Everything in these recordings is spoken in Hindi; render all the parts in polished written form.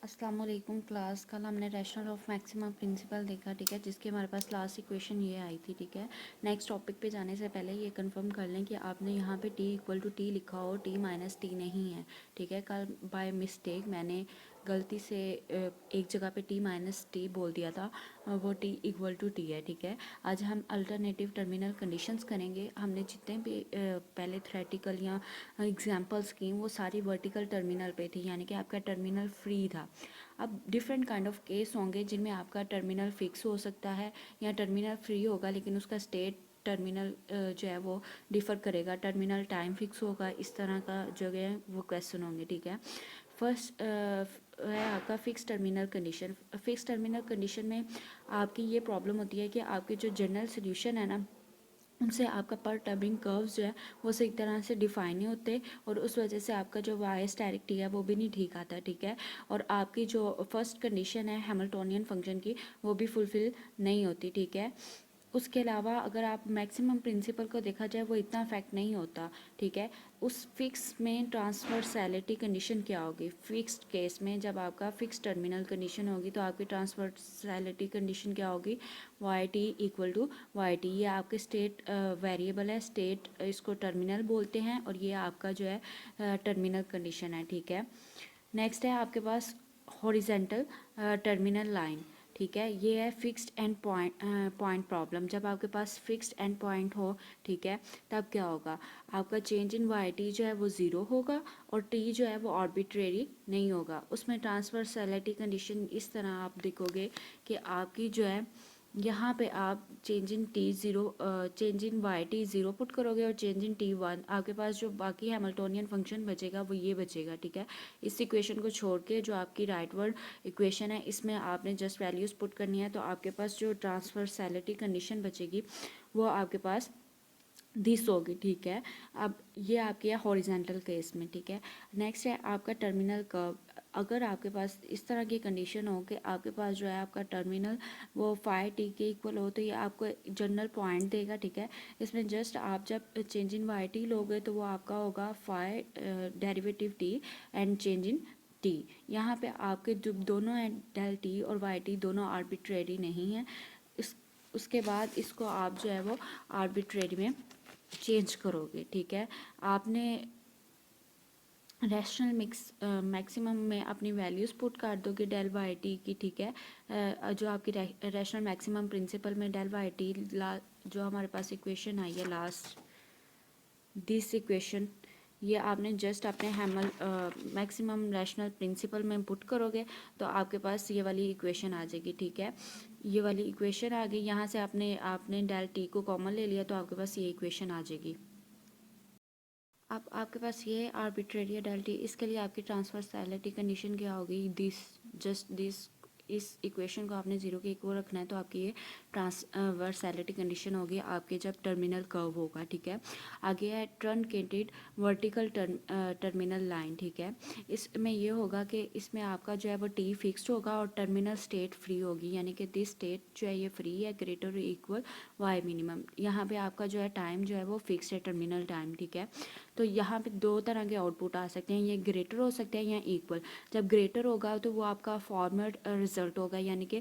अस्सलाम वालेकुम क्लास। कल हमने रैशनल ऑफ मैक्सिमम प्रिंसिपल देखा, ठीक है, जिसके हमारे पास लास्ट इक्वेशन ये आई थी, ठीक है। नेक्स्ट टॉपिक पे जाने से पहले ये कंफर्म कर लें कि आपने यहाँ पे t इक्वल टू टी लिखा हो, t माइनस टी नहीं है, ठीक है। कल बाय मिस्टेक मैंने गलती से एक जगह पे t माइनस टी बोल दिया था, वो t इक्वल टू टी है, ठीक है। आज हम अल्टरनेटिव टर्मिनल कंडीशंस करेंगे। हमने जितने भी पहले थ्योरेटिकल या एग्जांपल्स की वो सारी वर्टिकल टर्मिनल पे थी, यानी कि आपका टर्मिनल फ्री था। अब डिफरेंट काइंड ऑफ केस होंगे जिनमें आपका टर्मिनल फिक्स हो सकता है या टर्मिनल फ्री होगा, लेकिन उसका स्टेट टर्मिनल जो है वो डिफ़र करेगा, टर्मिनल टाइम फिक्स होगा, इस तरह का जो है वो क्वेश्चन होंगे, ठीक है। फर्स्ट है आपका fix terminal condition. Fix terminal condition में आपकी ये प्रॉब्लम होती है कि आपके जो जनरल सोल्यूशन है ना, उनसे आपका पर टर्मिंग कर्व्स जो है वो सही तरह से डिफाइन नहीं होते, और उस वजह से आपका जो वाइस डायरेक्टी है वो भी नहीं ठीक आता, ठीक है। और आपकी जो फर्स्ट कंडीशन है हैमिल्टोनियन फंक्शन की, वो भी फुलफिल नहीं होती, ठीक है। उसके अलावा अगर आप मैक्सिमम प्रिंसिपल को देखा जाए वो इतना अफेक्ट नहीं होता, ठीक है। उस फिक्स में ट्रांसवर्सैलिटी कंडीशन क्या होगी? फिक्स्ड केस में जब आपका फिक्स टर्मिनल कंडीशन होगी तो आपकी ट्रांसवर्सैलिटी कंडीशन क्या होगी? Y T equal to Y T. ये आपके स्टेट वेरिएबल है, स्टेट इसको टर्मिनल बोलते हैं, और ये आपका जो है टर्मिनल कंडीशन है, ठीक है। नेक्स्ट है आपके पास हॉरिजेंटल टर्मिनल लाइन, ठीक है। ये है फिक्स्ड एंड पॉइंट प्रॉब्लम। जब आपके पास फिक्स्ड एंड पॉइंट हो, ठीक है, तब क्या होगा? आपका चेंज इन वाई टी जो है वो ज़ीरो होगा, और टी जो है वो आर्बिट्रेरी नहीं होगा। उसमें ट्रांसवर्सैलिटी कंडीशन इस तरह आप देखोगे कि आपकी जो है यहाँ पे आप change in T zero, change in Y T zero put करोगे, और चेंज इन टी वन, आपके पास जो बाकी हैमिल्टोनियन फंक्शन बचेगा वो ये बचेगा, ठीक है। इस इक्वेशन को छोड़ के जो आपकी राइट वर्ड इक्वेशन है इसमें आपने जस्ट वैल्यूज़ पुट करनी है, तो आपके पास जो ट्रांसवर्सैलिटी कंडीशन बचेगी वो आपके पास दिस होगी, ठीक है। अब ये आपकी है हॉरिजेंटल केस में, ठीक है। नेक्स्ट है आपका टर्मिनल कर्व। अगर आपके पास इस तरह की कंडीशन हो कि आपके पास जो है आपका टर्मिनल वो फाई टी के इक्वल हो, तो ये आपको जनरल पॉइंट देगा, ठीक है। इसमें जस्ट आप जब चेंज इन वाई टी लोगे तो वो आपका होगा phi derivative T and change in T. यहाँ पे आपके जो दोनों हैं डेल टी और वाई टी दोनों आर्बिट्रेरी नहीं है। इस उसके बाद इसको आप जो है वो आर्बिट्रेरी में चेंज करोगे, ठीक है। आपने रैशनल मैक्सिमम में अपनी वैल्यूज़ पुट कर दोगे डेल वाई टी की, ठीक है। जो आपकी रैशनल मैक्सिमम प्रिंसिपल में डेल वाई टी जो हमारे पास इक्वेशन आई है लास्ट, दिस इक्वेशन, ये आपने जस्ट अपने मैक्सिमम रैशनल प्रिंसिपल में पुट करोगे तो आपके पास ये वाली इक्वेशन आ जाएगी, ठीक है। ये वाली इक्वेशन आ गई। यहाँ से आपने आपने डेल टी को कॉमन ले लिया तो आपके पास ये इक्वेशन आ जाएगी। अब आपके पास ये है आर्बिट्रेरी डेल्टी। इसके लिए आपकी ट्रांसवर्सैलिटी कंडीशन क्या होगी? दिस, जस्ट दिस, इस इक्वेशन को आपने जीरो के इक्वल रखना है, तो आपकी ये ट्रांसवर्सैलिटी कंडीशन होगी आपके जब टर्मिनल कर्व होगा, ठीक है। आगे है ट्रंकेटेड वर्टिकल टर्मिनल लाइन, ठीक है। इसमें ये होगा कि इसमें आपका जो है वो टी फिक्स्ड होगा और टर्मिनल स्टेट फ्री होगी, यानी कि दिस स्टेट जो है ये फ्री है ग्रेटर इक्वल वाई मिनिमम। यहाँ पे आपका जो है टाइम जो है वो फिक्स्ड है, टर्मिनल टाइम, ठीक है। तो यहाँ पे दो तरह के आउटपुट आ सकते हैं, ये ग्रेटर हो सकते हैं या इक्वल। जब ग्रेटर होगा तो वो आपका फॉर्मल रिजल्ट होगा, यानी कि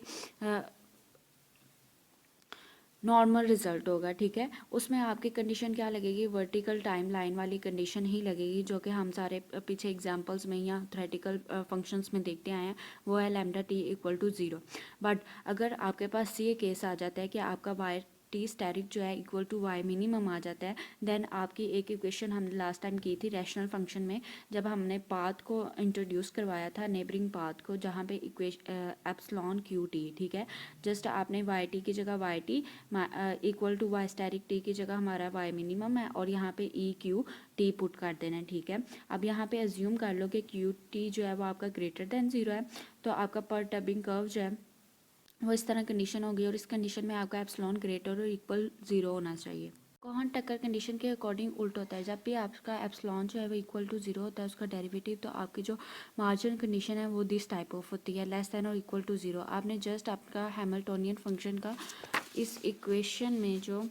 नॉर्मल रिजल्ट होगा, ठीक है। उसमें आपकी कंडीशन क्या लगेगी? वर्टिकल टाइम लाइन वाली कंडीशन ही लगेगी, जो कि हम सारे पीछे एग्जांपल्स में या थ्योरेटिकल फंक्शंस में देखते आए हैं। वो है lambda T equal to zero. But अगर आपके पास ये केस आ जाता है कि आपका वाई टी स्टैटिक जो है इक्वल टू वाई मिनिमम आ जाता है, देन आपकी एक इक्वेशन हमने लास्ट टाइम की थी रैशनल फंक्शन में, जब हमने पाथ को इंट्रोड्यूस करवाया था, नेबरिंग पाथ को, जहाँ पे एप्सिलॉन क्यू टी, ठीक है। जस्ट आपने वाई टी की जगह Y T equal to Y static T की जगह हमारा वाई मिनिमम है, और यहाँ पे ई क्यू टी पुट कर देना है, ठीक है। अब यहाँ पे अज्यूम कर लो कि क्यू टी जो है वो आपका ग्रेटर देन ज़ीरो है, तो आपका पर टर्मिंग कर्व जो है वो इस तरह कंडीशन होगी, और इस कंडीशन में आपका एप्सिलॉन ग्रेटर और इक्वल ज़ीरो होना चाहिए। कोहन टक्कर कंडीशन के अकॉर्डिंग उल्टा होता है। जब भी आपका एप्सिलॉन जो है वो इक्वल टू ज़ीरो होता है उसका डेरिवेटिव, तो आपकी जो मार्जिन कंडीशन है वो दिस टाइप ऑफ होती है, लेस देन और इक्वल टू ज़ीरो। आपने जस्ट आपका हैमिल्टोनियन फंक्शन का इस इक्वेशन में जो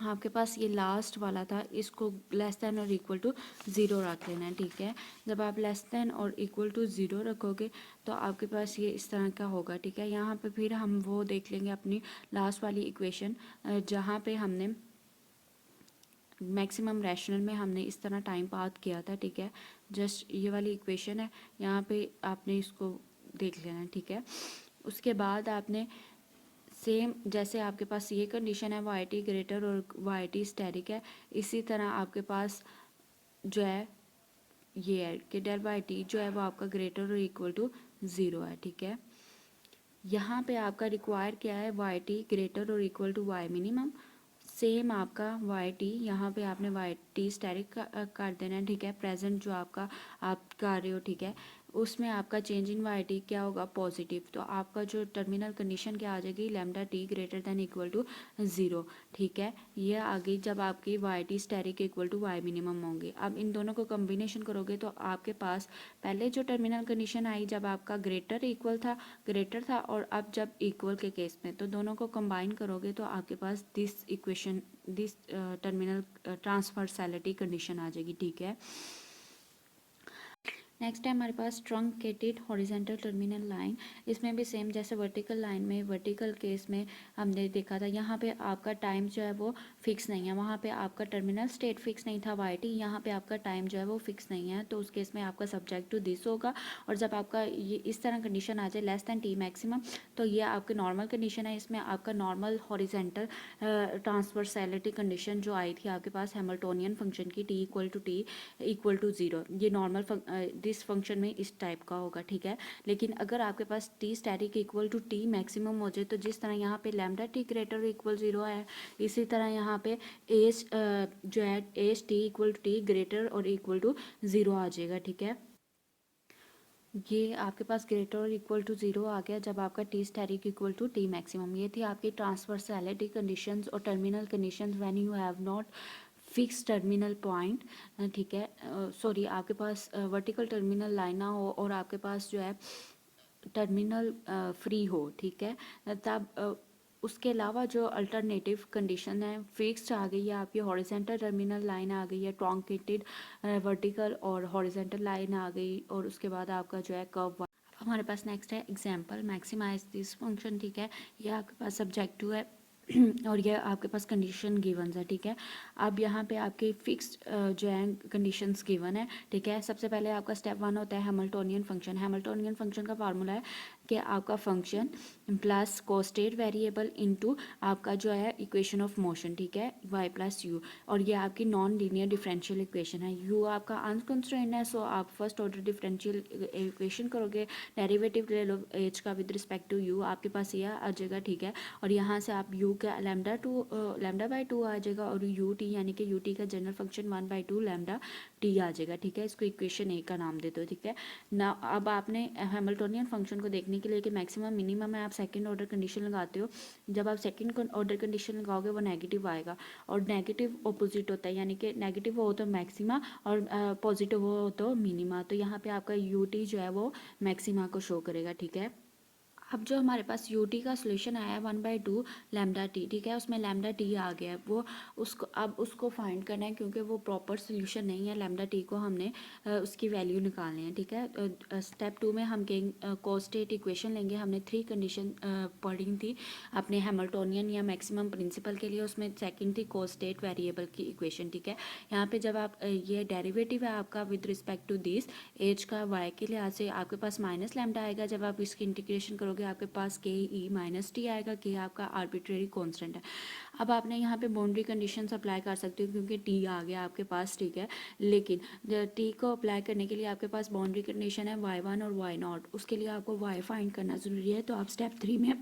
आपके पास ये लास्ट वाला था, इसको लेस देन और इक्वल टू ज़ीरो रख लेना है, ठीक है। जब आप लेस देन और इक्वल टू ज़ीरो रखोगे तो आपके पास ये इस तरह का होगा, ठीक है। यहाँ पे फिर हम वो देख लेंगे अपनी लास्ट वाली इक्वेशन, जहाँ पे हमने मैक्सिमम रैशनल में हमने इस तरह टाइम पाथ किया था, ठीक है। जस्ट ये वाली इक्वेशन है, यहाँ पे आपने इसको देख लेना है, ठीक है। उसके बाद आपने सेम जैसे आपके पास ये कंडीशन है वाई टी ग्रेटर और वाई टी स्टेरिक है, इसी तरह आपके पास जो है ये है कि डेल बाई टी जो है वो आपका ग्रेटर और इक्वल टू ज़ीरो है, ठीक है। यहाँ पे आपका रिक्वायर क्या है, वाई टी ग्रेटर और equal to Y minimum. Same आपका वाई टी यहाँ पे आपने वाई टी स्टेरिक कर देना है, ठीक है। प्रेजेंट जो आपका आप कर रहे हो, ठीक है, उसमें आपका चेंज इन वाई टी क्या होगा, पॉजिटिव। तो आपका जो टर्मिनल कंडीशन क्या आ जाएगी, lambda T greater than equal to zero, ठीक है। ये आ गई जब आपकी Y T asterisk equal to Y minimum होंगे। अब इन दोनों को कम्बिनेशन करोगे तो आपके पास पहले जो टर्मिनल कंडीशन आई जब आपका ग्रेटर था और अब जब इक्वल के केस में, तो दोनों को कंबाइन करोगे तो आपके पास this equation this terminal transversality condition आ जाएगी, ठीक है। नेक्स्ट है हमारे पास ट्रंकेटेड हॉरिजेंटल टर्मिनल लाइन। इसमें भी सेम जैसे वर्टिकल लाइन में, वर्टिकल केस में हमने देखा था, यहाँ पे आपका टाइम जो है वो फिक्स नहीं है, वहाँ पे आपका टर्मिनल स्टेट फिक्स नहीं था वाई टी, यहाँ पे आपका टाइम जो है वो फिक्स नहीं है, तो उस केस में आपका सब्जेक्ट टू दिस होगा। और जब आपका ये इस तरह कंडीशन आ जाए लेस दैन टी मैक्सिमम, तो ये आपकी नॉर्मल कंडीशन है। इसमें आपका नॉर्मल हॉरिजेंटल ट्रांसवर्सैलिटी कंडीशन जो आई थी आपके पास हैमिल्टोनियन फंक्शन की, टी इक्वल टू ज़ीरो, ये नॉर्मल दिस फंक्शन में इस टाइप का होगा, ठीक है। लेकिन अगर आपके पास T static equal to T maximum हो जाए, तो जिस तरह यहाँ पे lambda T greater equal zero है, इसी तरह यहाँ पे एज जो है H T equal to T greater और इक्वल टू ज़ीरो आ जाएगा, ठीक है। ये आपके पास ग्रेटर और इक्वल टू ज़ीरो आ गया जब आपका T static equal to T maximum. ये थी आपकी ट्रांसवर्सैलिटी कंडीशंस और terminal conditions when you have not fix terminal point, ठीक है। सॉरी, आपके पास वर्टिकल टर्मिनल लाइन ना हो और आपके पास जो है टर्मिनल फ्री हो, ठीक है। तब उसके अलावा जो अल्टरनेटिव कंडीशन है फिक्स्ड आ गई है, आपकी हॉरिजेंटल टर्मिनल लाइन आ गई है, ट्रंकेटेड वर्टिकल और हॉरिजेंटल लाइन आ गई, और उसके बाद आपका जो है कर्व। हमारे पास नेक्स्ट है एग्जांपल मैक्सिमाइज दिस फंक्शन, ठीक है। ये आपके पास सब्जेक्टिव है और ये आपके पास कंडीशन गिवन है, ठीक है। अब यहाँ पे आपके फिक्स्ड जो है कंडीशंस गिवन है, ठीक है। सबसे पहले आपका स्टेप वन होता है हैमिल्टोनियन फंक्शन। हैमिल्टोनियन फंक्शन का फार्मूला है कि आपका फंक्शन प्लस कोस्टेट वेरिएबल इनटू आपका जो है इक्वेशन ऑफ मोशन, ठीक है, y प्लस यू। और ये आपकी नॉन लीनियर डिफरेंशियल इक्वेशन है। यू आपका अनकंस्ट्रेंड है, सो आप फर्स्ट ऑर्डर डिफरेंशियल इक्वेशन करोगे, डेरिवेटिव ले लो एच का विद रिस्पेक्ट टू यू, आपके पास ये आ जाएगा, ठीक है। और यहाँ से आप यू का लैम्डा बाई टू आ जाएगा, और यू टी यानी कि यू टी का general function one by two lambda T आ जाएगा, ठीक है। इसको इक्वेशन ए का नाम दे दो, ठीक है ना। अब आपने हैमिल्टोनियन फंक्शन को देखने के लिए कि मैक्सिमम मिनिमम है, आप सेकंड ऑर्डर कंडीशन लगाते हो। जब आप सेकंड ऑर्डर कंडीशन लगाओगे वो नेगेटिव आएगा, और नेगेटिव ऑपोजिट होता है, यानी कि नेगेटिव हो तो मैक्सिमा और पॉजिटिव हो तो मिनिमा। तो यहाँ पे आपका यू टी जो है वो मैक्सिमा को शो करेगा, ठीक है। अब जो हमारे पास यू टी का सोल्यूशन आया है one by two lambda T, ठीक है, उसमें लैम्डा टी आ गया है, वो उसको अब उसको फाइंड करना है, क्योंकि वो प्रॉपर सोल्यूशन नहीं है। लैम्डा टी को हमने उसकी वैल्यू निकालनी है, ठीक है। स्टेप टू में हम कोस्टेट इक्वेशन लेंगे। हमने थ्री कंडीशन पढ़ी थी अपने हैमिल्टोनियन या मैक्सिमम प्रिंसिपल के लिए, उसमें सेकंड थी कोस्टेट वेरिएबल की इक्वेशन, ठीक है। यहाँ पे जब आप ये डेरिवेटिव है आपका with respect to this edge का वाई के लिहाज से, आपके पास माइनस लैम्डा आएगा। जब आप इसकी इंटीग्रेशन करोगे आपके पास के ई माइनस टी आएगा, के आपका आर्बिट्रेरी कांस्टेंट है। अब आपने यहाँ पे बाउंड्री कंडीशंस अप्लाई कर सकते हो, क्योंकि टी आ गया आपके पास, ठीक है। लेकिन टी को अप्लाई करने के लिए आपके पास बाउंड्री कंडीशन है वाई वन और वाई नॉट, उसके लिए आपको वाई फाइंड करना ज़रूरी है। तो आप स्टेप थ्री में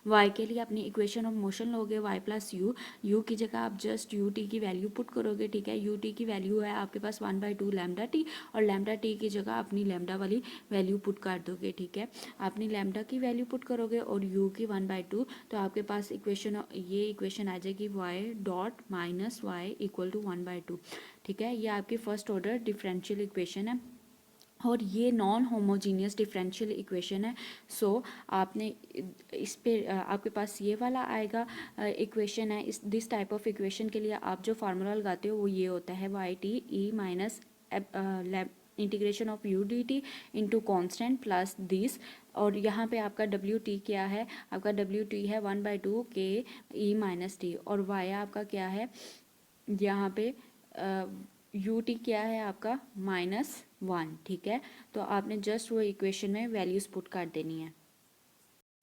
वाई के लिए अपनी इक्वेशन ऑफ मोशन लोगे, वाई प्लस यू, यू की जगह आप जस्ट यू टी की वैल्यू पुट करोगे, ठीक है। यू टी की वैल्यू है आपके पास one by two lambda T, और लैम्डा टी की जगह अपनी लैम्डा वाली वैल्यू पुट कर दोगे, ठीक है। अपनी लैम्डा की वैल्यू पुट करोगे और यू की वन बाई टू, तो आपके पास ये इक्वेशन आ जाएगी Y dot minus Y equal to one by two, ठीक है। ये आपकी फर्स्ट ऑर्डर डिफरेंशियल इक्वेशन है। और ये नॉन होमोजीनियस डिफरेंशियल इक्वेशन है। सो आपने इस पे आपके पास ये वाला आएगा इक्वेशन है। इस दिस टाइप ऑफ इक्वेशन के लिए आप जो फार्मूला लगाते हो वो ये होता है Y T E minus integration of U D T into constant plus this. और यहाँ पे आपका डब्ल्यू टी क्या है, आपका डब्ल्यू टी है 1/2 के ई माइनस टी, और वाई आपका क्या है यहाँ पे यू टी क्या है आपका -1। ठीक है, तो आपने जस्ट वो इक्वेशन में वैल्यूज पुट कर देनी है।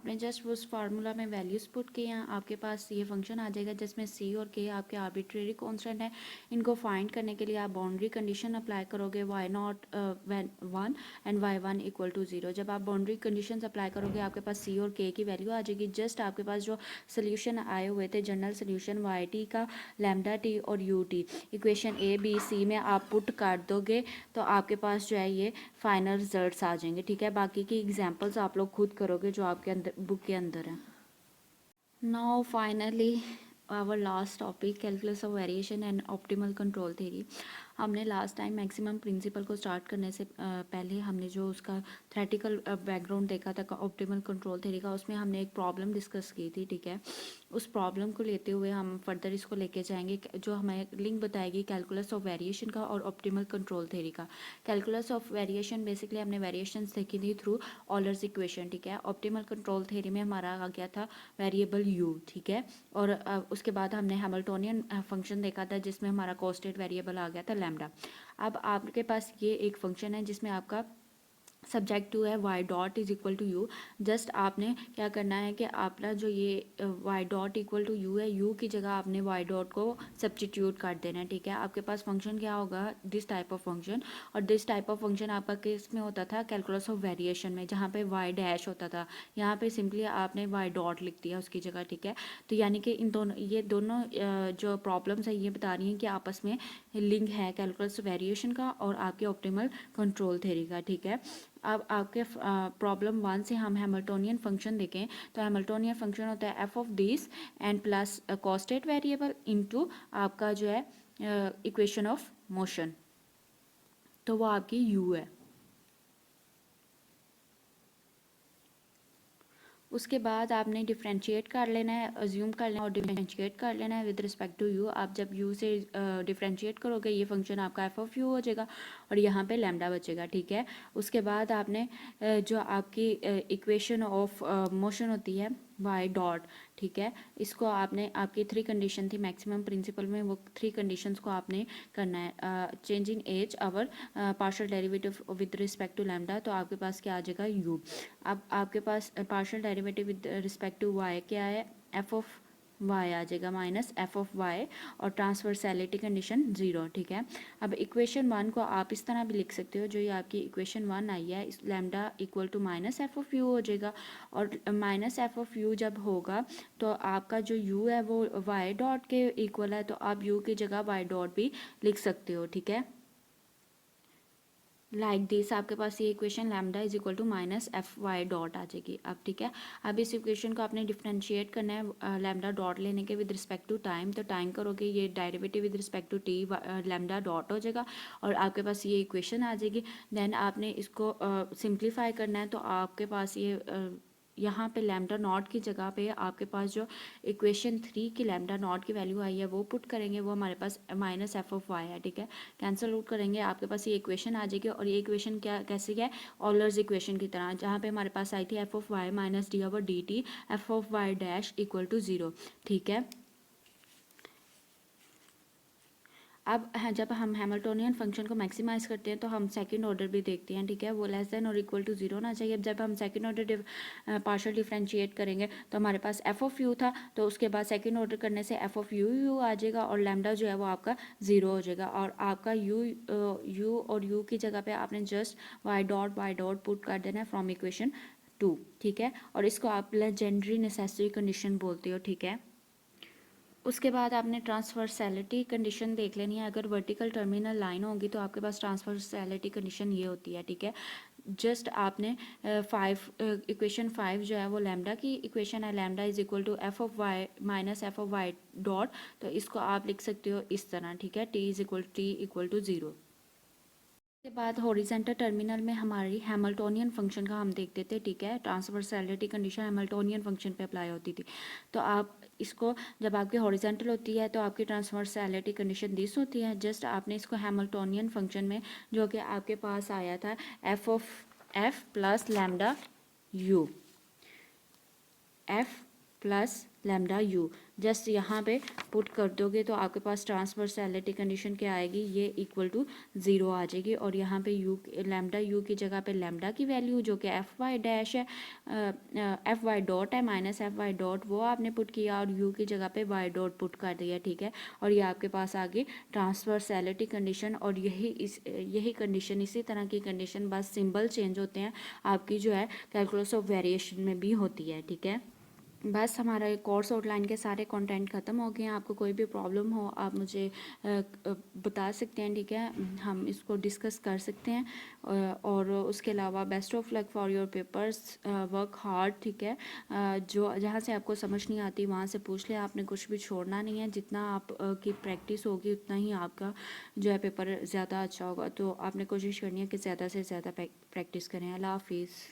आपने जस्ट उस फार्मूला में वैल्यूज पुट किए हैं, आपके पास ये फंक्शन आ जाएगा जिसमें सी और के आपके आर्बिट्रेरी कांस्टेंट है। इनको फाइंड करने के लिए आप बाउंड्री कंडीशन अप्लाई करोगे Y naught 1 and Y 1 equal to 0। जब आप बाउंड्री कंडीशन अप्लाई करोगे आपके पास सी और के की वैल्यू आ जाएगी। जस्ट आपके पास जो सोल्यूशन आए हुए थे जनरल सोल्यूशन वाई टी का, लैम्डा टी और U T, equation A B C में आप पुट कर दोगे तो आपके पास जो है ये फाइनल रिजल्ट्स आ जाएंगे। ठीक है, बाकी की एग्जांपल्स आप लोग खुद करोगे जो आपके अंदर बुक के अंदर है। Now finally our last topic, calculus of variation and optimal control theory. हमने लास्ट टाइम मैक्सिमम प्रिंसिपल को स्टार्ट करने से पहले हमने जो उसका थ्योरेटिकल बैकग्राउंड देखा था ऑप्टिमल कंट्रोल थ्योरी का, उसमें हमने एक प्रॉब्लम डिस्कस की थी। ठीक है, उस प्रॉब्लम को लेते हुए हम फर्दर इसको लेके जाएंगे जो हमें लिंक बताएगी कैलकुलस ऑफ वेरिएशन का और ऑप्टिमल कंट्रोल थ्योरी का। कैलकुलस ऑफ वेरिएशन बेसिकली हमने वेरिएशंस देखी थी थ्रू ऑलर्स इक्वेशन। ठीक है, ऑप्टिमल कंट्रोल थ्योरी में हमारा आ गया था वेरिएबल यू। ठीक है, और उसके बाद हमने हैमिल्टोनियन फंक्शन देखा था जिसमें हमारा कांस्टेंट वेरिएबल आ गया था लैम्डा। अब आपके पास ये एक फंक्शन है जिसमें आपका सब्जेक्ट टू है Y dot is equal to U. Just आपने क्या करना है कि आपका जो ये Y dot equal to U है, यू की जगह आपने वाई डॉट को सब्स्टिट्यूट कर देना है। ठीक है, आपके पास फंक्शन क्या होगा, दिस टाइप ऑफ फंक्शन। और दिस टाइप ऑफ फंक्शन आपका किस में होता था, कैलकुलस ऑफ वेरिएशन में, जहाँ पे वाई डैश होता था। यहाँ पे सिंपली आपने वाई डॉट लिख दिया उसकी जगह। ठीक है, तो यानी कि इन दोनों ये दोनों जो प्रॉब्लम्स है ये बता रही हैं कि आपस में लिंक है कैलकुलस वेरिएशन का और आपके ऑप्टिमल कंट्रोल थ्योरी का। ठीक है, अब आपके प्रॉब्लम 1 से हम हैमिल्टोनियन फंक्शन देखें तो हैमिल्टोनियन फंक्शन होता है F of this and plus costate variable into आपका जो है इक्वेशन ऑफ मोशन, तो वो आपकी यू है। उसके बाद आपने डिफ्रेंशिएट कर लेना है, अज्यूम कर लेना और डिफ्रेंशिएट कर लेना है विद रिस्पेक्ट टू यू। आप जब यू से डिफ्रेंशिएट करोगे ये फंक्शन आपका एफ ऑफ यू हो जाएगा और यहाँ पे लैम्डा बचेगा। ठीक है, उसके बाद आपने जो आपकी इक्वेशन ऑफ मोशन होती है वाई डॉट, ठीक है, इसको आपने आपकी 3 कंडीशन थी मैक्सिमम प्रिंसिपल में, वो 3 कंडीशंस को आपने करना है। Change in H our partial derivative with respect to lambda, तो आपके पास क्या आ जाएगा यू। अब आपके पास partial derivative with respect to Y क्या है, एफ ऑफ वाई आ जाएगा माइनस एफ ऑफ वाई और ट्रांसवर्सैलिटी कंडीशन 0। ठीक है, अब इक्वेशन 1 को आप इस तरह भी लिख सकते हो, जो ये आपकी इक्वेशन 1 आई है, इस lambda equal to minus F of U हो जाएगा। और माइनस एफ ऑफ यू जब होगा तो आपका जो यू है वो वाई डॉट के इक्वल है, तो आप यू की जगह वाई डॉट भी लिख सकते हो। ठीक है, लाइक दिस आपके पास ये equation lambda is equal to minus F Y dot आ जाएगी। अब ठीक है, अब इस इक्वेशन को आपने डिफरेंशिएट करना है लैम्डा डॉट लेने के विद रिस्पेक्ट टू टाइम, तो टाइम करोगे ये derivative with respect to T lambda dot हो जाएगा और आपके पास ये इक्वेशन आ जाएगी। देन आपने इसको सिंप्लीफाई करना है, तो आपके पास ये यहाँ पे लैम्डा नॉट की जगह पे आपके पास जो इक्वेशन 3 की लैम्डा नॉट की वैल्यू आई है वो पुट करेंगे, वो हमारे पास माइनस एफ ऑफ वाई है। ठीक है, कैंसिल आउट करेंगे, आपके पास ये इक्वेशन आ जाएगी। और ये इक्वेशन क्या कैसी है, ऑलर्स इक्वेशन की तरह, जहाँ पे हमारे पास आई थी F of Y minus D over D T F of Y dash equal to 0। ठीक है, अब जब हम हैमिल्टोनियन फंक्शन को मैक्सिमाइज करते हैं तो हम सेकंड ऑर्डर भी देखते हैं। ठीक है, वो लेस देन और इक्वल टू 0 ना चाहिए। जब हम सेकंड ऑर्डर पार्शियल डिफरेंशिएट करेंगे तो हमारे पास एफ ऑफ यू था, तो उसके बाद सेकंड ऑर्डर करने से एफ ऑफ यू यू आ जाएगा और लैम्डा जो है वो आपका 0 हो जाएगा। और आपका यू और यू की जगह पे आपने जस्ट वाई डॉट पुट कर देना है फ्रॉम इक्वेशन 2। ठीक है, और इसको आप लेजेंडरी नेसेसरी कंडीशन बोलते हो। ठीक है, उसके बाद आपने ट्रांसवर्सैलिटी कंडीशन देख लेनी है। अगर वर्टिकल टर्मिनल लाइन होगी तो आपके पास ट्रांसवर्सैलिटी कंडीशन ये होती है। ठीक है, जस्ट आपने इक्वेशन 5 जो है वो लैम्डा की इक्वेशन है, lambda is equal to F of Y minus F of Y dot, तो इसको आप लिख सकते हो इस तरह। ठीक है, T is equal T equal to 0। के बाद हॉरिजेंटल टर्मिनल में हमारी हैमिल्टोनियन फंक्शन का हम देखते थे, ठीक है। ट्रांसवर्सैलिटी कंडीशन हैमिल्टोनियन फंक्शन पे अप्लाई होती थी। तो आप इसको जब आपकी हॉरिजेंटल होती है तो आपकी ट्रांसवर्सैलिटी कंडीशन दिस होती है। जस्ट आपने इसको हैमिल्टोनियन फंक्शन में जो कि आपके पास आया था F of F plus lambda you, F plus lambda you, just यहाँ पे पुट कर दोगे तो आपके पास ट्रांसवर्सैलिटी कंडीशन क्या आएगी, ये इक्वल टू 0 आ जाएगी। और यहाँ पे यू लैम्डा यू की जगह पे लैम्डा की वैल्यू जो कि एफ वाई डैश है, एफ वाई डॉट है माइनस एफ वाई डॉट, वो आपने पुट किया और यू की जगह पे वाई डॉट पुट कर दिया, ठीक है। और ये आपके पास आ गई ट्रांसवर्सैलिटी कंडीशन। और यही कंडीशन, इसी तरह की कंडीशन, बस सिंबल चेंज होते हैं, आपकी जो है कैलकुलस ऑफ वेरिएशन में भी होती है, ठीक है। बस हमारा कोर्स आउटलाइन के सारे कंटेंट ख़त्म हो गए हैं। आपको कोई भी प्रॉब्लम हो आप मुझे बता सकते हैं, ठीक है। हम इसको डिस्कस कर सकते हैं। और उसके अलावा best of luck for your papers, work hard, ठीक है। जो जहाँ से आपको समझ नहीं आती वहाँ से पूछ लें, आपने कुछ भी छोड़ना नहीं है। जितना आप की प्रैक्टिस होगी उतना ही आपका जो है पेपर ज़्यादा अच्छा होगा। तो आपने कोशिश करनी है कि ज़्यादा से ज़्यादा प्रैक्टिस करें। अल्लाह हाफिज़।